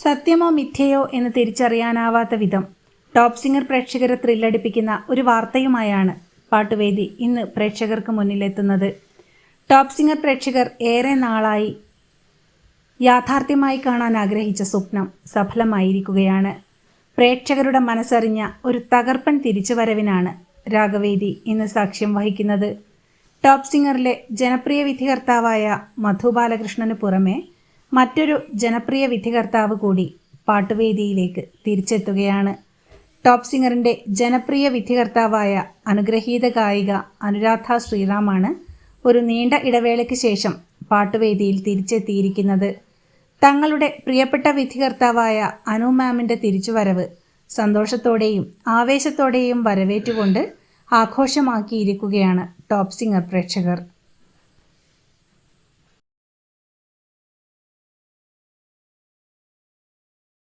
സത്യമോ മിഥ്യയോ എന്ന് തിരിച്ചറിയാനാവാത്ത വിധം top singer പ്രേക്ഷകരെ ത്രില്ലടിപ്പിക്കുന്ന ഒരു വാർത്തയുമായാണ് പാട്ടുവേദി ഇന്ന് പ്രേക്ഷകർക്ക് മുന്നിലെത്തുന്നത്. ടോപ്പ് സിംഗർ പ്രേക്ഷകർ ഏറെ നാളായി യാഥാർത്ഥ്യമായി കാണാൻ ആഗ്രഹിച്ച സ്വപ്നം സഫലമായിരിക്കുകയാണ്. പ്രേക്ഷകരുടെ മനസ്സറിഞ്ഞ ഒരു തകർപ്പൻ തിരിച്ചുവരവിനാണ് രാഗവേദി ഇന്ന് സാക്ഷ്യം വഹിക്കുന്നത്. ടോപ്പ് സിംഗറിലെ ജനപ്രിയ വിധികർത്താവായ മധു ബാലകൃഷ്ണന് പുറമെ മറ്റൊരു ജനപ്രിയ വിധികർത്താവ് കൂടി പാട്ടുവേദിയിലേക്ക് തിരിച്ചെത്തുകയാണ്. ടോപ്പ് സിംഗറിൻ്റെ ജനപ്രിയ വിധികർത്താവായ അനുഗ്രഹീത ഗായിക അനുരാധ ശ്രീറാമാണ് ഒരു നീണ്ട ഇടവേളയ്ക്ക് ശേഷം പാട്ടുവേദിയിൽ തിരിച്ചെത്തിയിരിക്കുന്നത്. തങ്ങളുടെ പ്രിയപ്പെട്ട വിധികർത്താവായ അനു മാമിൻ്റെ തിരിച്ചുവരവ് സന്തോഷത്തോടെയും ആവേശത്തോടെയും വരവേറ്റുകൊണ്ട് ആഘോഷമാക്കിയിരിക്കുകയാണ് ടോപ്പ് സിംഗർ പ്രേക്ഷകർ.